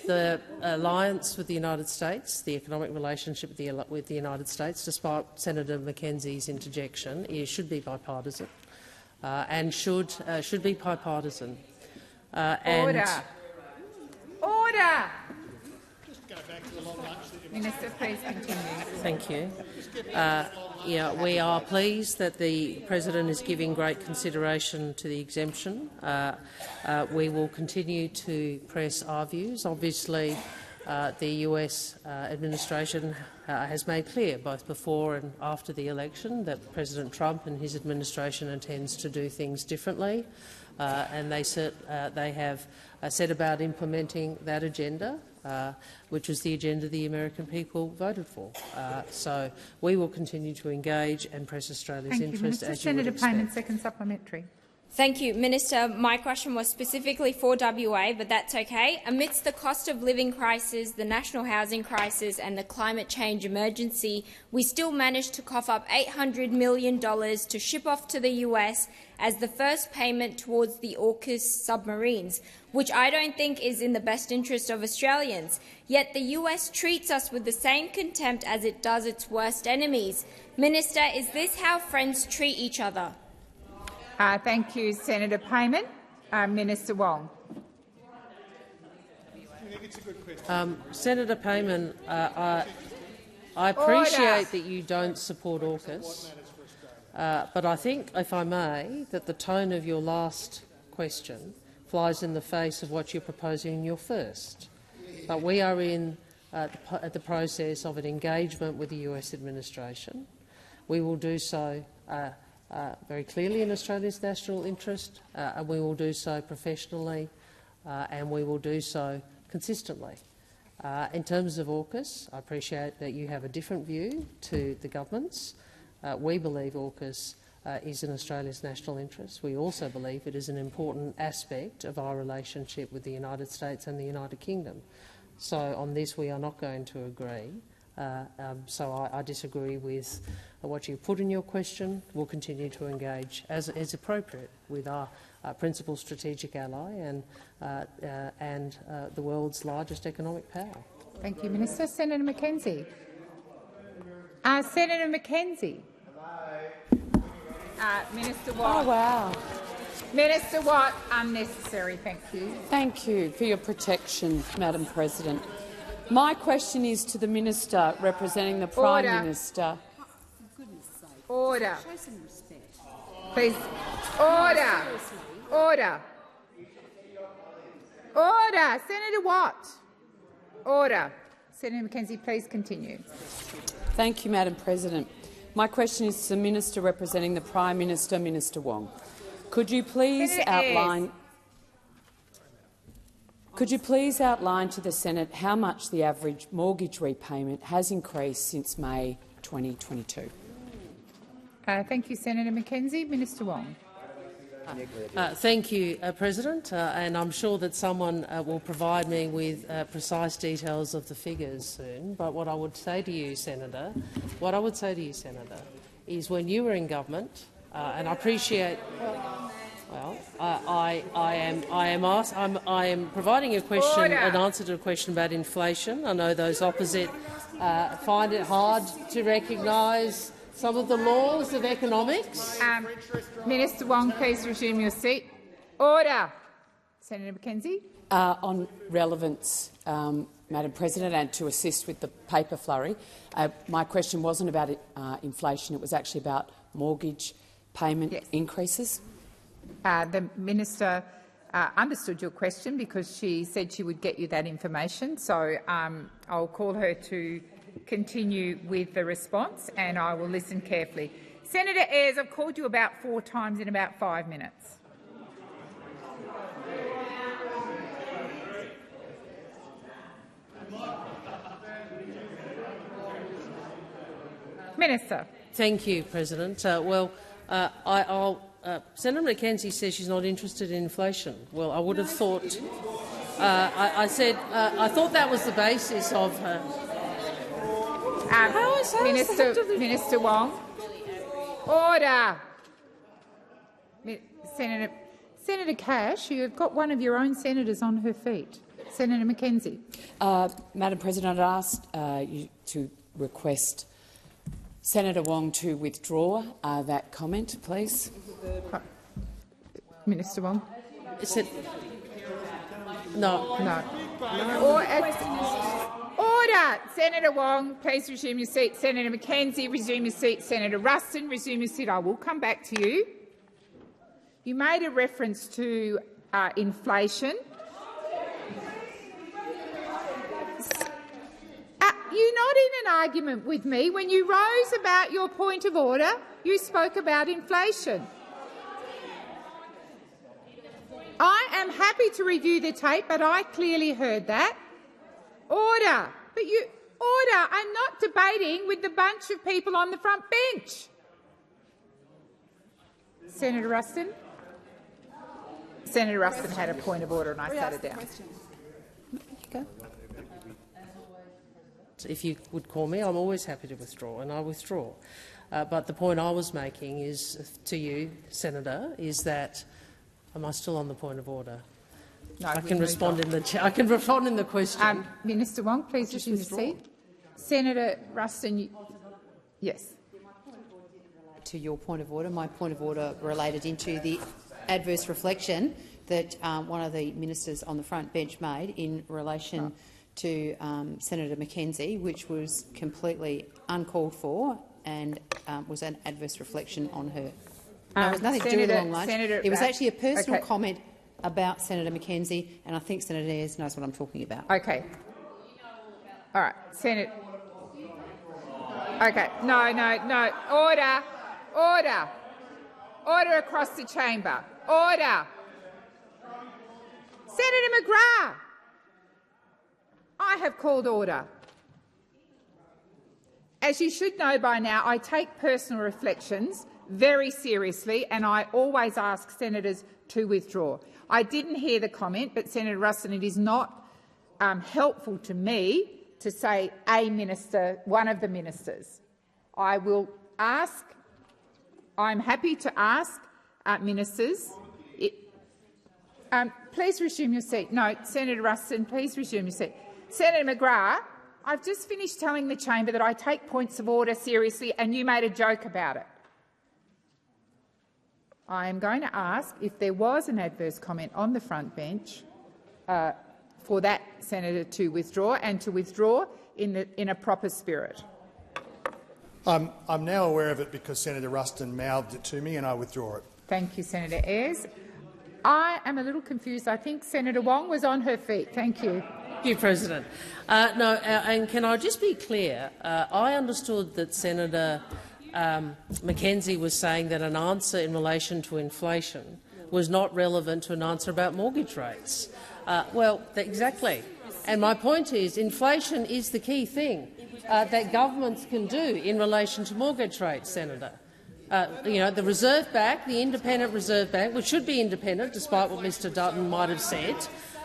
the alliance with the United States, the economic relationship with the United States, despite Senator McKenzie's interjection, should be bipartisan and should be bipartisan. Order. Order. Minister, please continue. Thank you. We are pleased that the President is giving great consideration to the exemption. We will continue to press our views. Obviously, the US administration has made clear, both before and after the election, that President Trump and his administration intends to do things differently, and they have said about implementing that agenda, which was the agenda the American people voted for. So we will continue to engage and press Australia's interest, as you would expect. Senator Payman, second supplementary. Thank you, Minister. My question was specifically for WA, but that's okay. Amidst the cost of living crisis, the national housing crisis and the climate change emergency, we still managed to cough up $800 million to ship off to the US as the first payment towards the AUKUS submarines, which I don't think is in the best interest of Australians. Yet the US treats us with the same contempt as it does its worst enemies. Minister, is this how friends treat each other? Thank you, Senator Payman. Minister Wong. Senator Payman, I appreciate that you don't support AUKUS, but I think, if I may, that the tone of your last question flies in the face of what you're proposing in your first. But we are in the process of an engagement with the US administration. We will do so very clearly in Australia's national interest, and we will do so professionally, and we will do so consistently. In terms of AUKUS, I appreciate that you have a different view to the government's. We believe AUKUS is in Australia's national interest. We also believe it is an important aspect of our relationship with the United States and the United Kingdom. So on this we are not going to agree. So I disagree with what you put in your question. We'll continue to engage, as is appropriate, with our principal strategic ally and the world's largest economic power. Thank you, Minister. Senator McKenzie. Senator McKenzie. Minister Watt. Oh, wow. Minister Watt, unnecessary. Thank you. Thank you for your protection, Madam President. My question is to the Minister representing the Prime Minister. Order. Please. Order. Order. Order. Senator Watt. Order. Senator McKenzie, please continue. Thank you, Madam President. My question is to the Minister representing the Prime Minister, Minister Wong. Could you please outline to the Senate how much the average mortgage repayment has increased since May 2022? Thank you, Senator Mackenzie. Minister Wong. Thank you, President, and I'm sure that someone will provide me with precise details of the figures soon. But what I would say to you, Senator, is when you were in government, and I appreciate. Well, I am providing a question, an answer to a question about inflation. I know those opposite find it hard to recognise some of the laws of economics. Minister Wong, please resume your seat. Order. Senator Mackenzie. On relevance, Madam President, and to assist with the paper flurry, my question wasn't about inflation. It was actually about mortgage payment increases. The minister understood your question because she said she would get you that information. So I'll call her to continue with the response, and I will listen carefully. Senator Ayres, I've called you about 4 times in about 5 minutes. Minister. Thank you, President. Senator Mackenzie says she's not interested in inflation. Well, I would have thought. I thought that was the basis of her. Minister Wong. Order. Senator Cash, you've got one of your own senators on her feet. Senator Mackenzie. Madam President, I'd asked you to request Senator Wong to withdraw that comment, please. Minister Wong. No. Order. Senator Wong, please resume your seat. Senator Mackenzie, resume your seat. Senator Ruston, resume your seat. I will come back to you. You made a reference to inflation. You're not in an argument with me. When you rose about your point of order, you spoke about inflation. I am happy to review the tape, but I clearly heard that. Order. Order. I'm not debating with the bunch of people on the front bench. Senator Ruston. Senator Ruston had a point of order and I sat it down. If you would call me, I'm always happy to withdraw, and I withdraw. But the point I was making is to you, Senator, is that am I still on the point of order? No, I can respond in the question. Minister Wong, please resume your seat. Senator Ruston, yes. To your point of order, my point of order related into the adverse reflection that one of the ministers on the front bench made in relation to Senator Mackenzie, which was completely uncalled for and was an adverse reflection on her. No, it was nothing to do with long lunch. It was actually a personal comment about Senator Mackenzie, and I think Senator Ayres knows what I'm talking about. Okay. All right, Senator. Okay. No. Order. Order. Order across the chamber. Order. Senator McGrath. I have called order. As you should know by now, I take personal reflections very seriously, and I always ask senators to withdraw. I didn't hear the comment, but Senator Ruston, it is not helpful to me to say a minister, one of the ministers. I will ask. I'm happy to ask ministers. Please resume your seat. No, Senator Ruston, please resume your seat. Senator McGrath, I've just finished telling the chamber that I take points of order seriously, and you made a joke about it. I am going to ask if there was an adverse comment on the front bench for that senator to withdraw, and to withdraw in a proper spirit. I'm now aware of it because Senator Ruston mouthed it to me, and I withdraw it. Thank you, Senator Ayres. I am a little confused. I think Senator Wong was on her feet. Thank you. Thank you, President. And can I just be clear? I understood that Senator Mackenzie was saying that an answer in relation to inflation was not relevant to an answer about mortgage rates. Exactly. And my point is inflation is the key thing that governments can do in relation to mortgage rates, Senator. the Reserve Bank, the independent Reserve Bank, which should be independent despite what Mr Dutton might have said,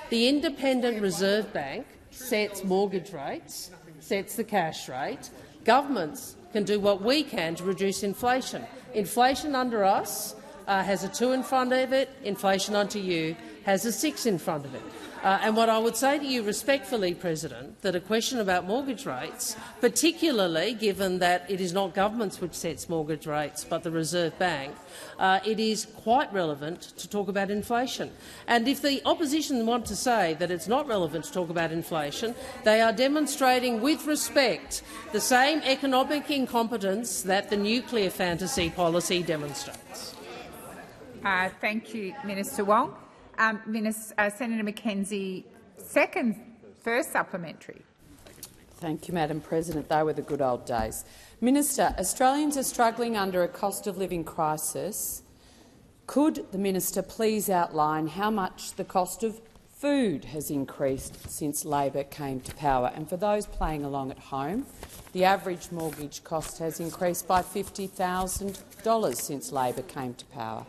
the independent Reserve Bank sets mortgage rates, sets the cash rate. Governments can do what we can to reduce inflation. Inflation under us has a 2 in front of it. Inflation under you has a 6 in front of it. And what I would say to you respectfully, President, that a question about mortgage rates, particularly given that it is not governments which sets mortgage rates but the Reserve Bank, it is quite relevant to talk about inflation. And if the opposition want to say that it's not relevant to talk about inflation, they are demonstrating with respect the same economic incompetence that the nuclear fantasy policy demonstrates. Thank you, Minister Wong. Senator Mackenzie, first supplementary. Thank you, Madam President. They were the good old days. Minister, Australians are struggling under a cost of living crisis. Could the minister please outline how much the cost of food has increased since Labor came to power? And for those playing along at home, the average mortgage cost has increased by $50,000 since Labor came to power.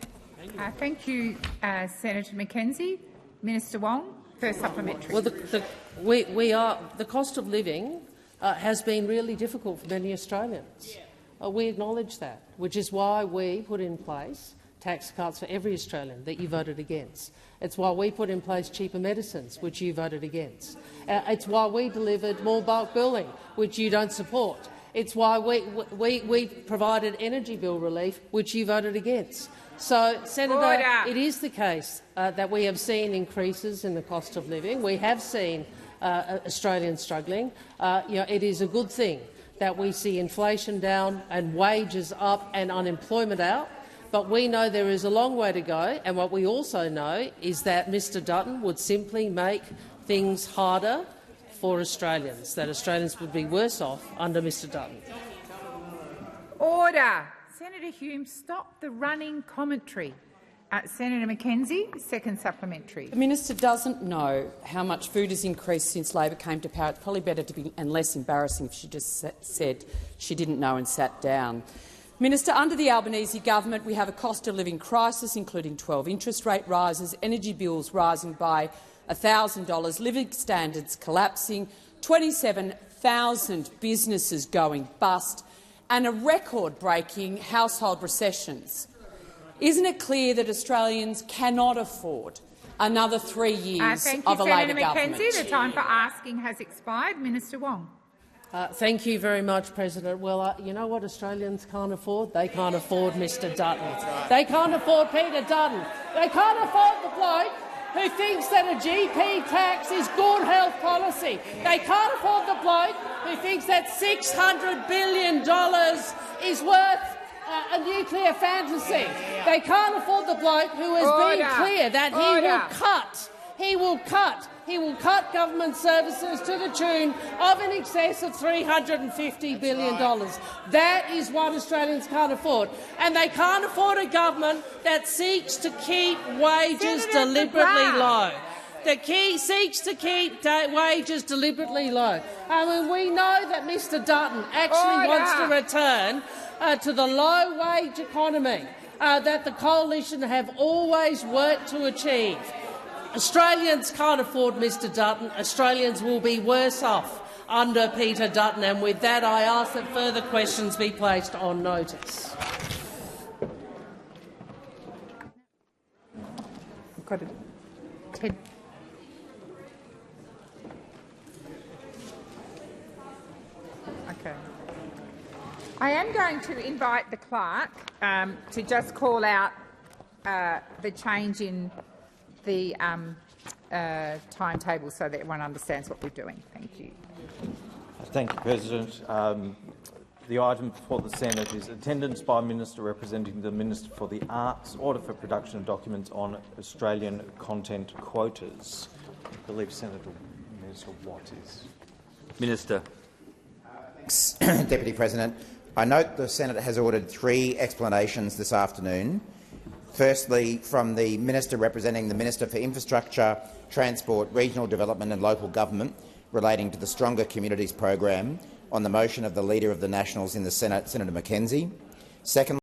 Thank you, Senator Mackenzie. Minister Wong, first supplementary. Well, the cost of living has been really difficult for many Australians. We acknowledge that, which is why we put in place tax cuts for every Australian that you voted against. It's why we put in place cheaper medicines, which you voted against. It's why we delivered more bulk billing, which you don't support. It's why we provided energy bill relief, which you voted against. So, Senator, it is the case that we have seen increases in the cost of living. We have seen Australians struggling. It is a good thing that we see inflation down and wages up and unemployment out. But we know there is a long way to go, and what we also know is that Mr Dutton would simply make things harder for Australians, that Australians would be worse off under Mr Dutton. Order. Senator Hume, stop the running commentary. Senator Mackenzie, second supplementary. The minister doesn't know how much food has increased since Labor came to power. It's probably better to be, and less embarrassing if she just said she didn't know and sat down. Minister, under the Albanese government we have a cost of living crisis, including 12 interest rate rises, energy bills rising by $1,000, living standards collapsing, 27,000 businesses going bust, and a record-breaking household recessions. Isn't it clear that Australians cannot afford another 3 years of a Labor government? Thank you, Senator Mackenzie. The time for asking has expired. Minister Wong. Thank you very much, President. Well, you know what Australians can't afford? They can't afford Mr Dutton. They can't afford Peter Dutton. They can't afford the bloke who thinks that a GP tax is good health policy. They can't afford the bloke who thinks that $600 billion is worth a nuclear fantasy. They can't afford the bloke who has been clear that he will cut government services to the tune of in excess of $350 billion. That is what Australians can't afford. And they can't afford a government that seeks to keep wages deliberately low. That seeks to keep wages deliberately low. I mean, we know that Mr Dutton actually wants to return to the low-wage economy that the coalition have always worked to achieve. Australians can't afford Mr Dutton. Australians will be worse off under Peter Dutton, and with that I ask that further questions be placed on notice. I've got Ted. Okay. I am going to invite the clerk to just call out the change in the timetable so that everyone understands what we're doing. Thank you. Thank you, President. The item before the Senate is attendance by Minister representing the Minister for the Arts, order for production of documents on Australian content quotas. I believe Minister Watt is. Minister. Thanks, Deputy President. I note the Senate has ordered 3 explanations this afternoon. Firstly, from the Minister representing the Minister for Infrastructure, Transport, Regional Development and Local Government relating to the Stronger Communities program on the motion of the Leader of the Nationals in the Senate, Senator Mackenzie. Secondly,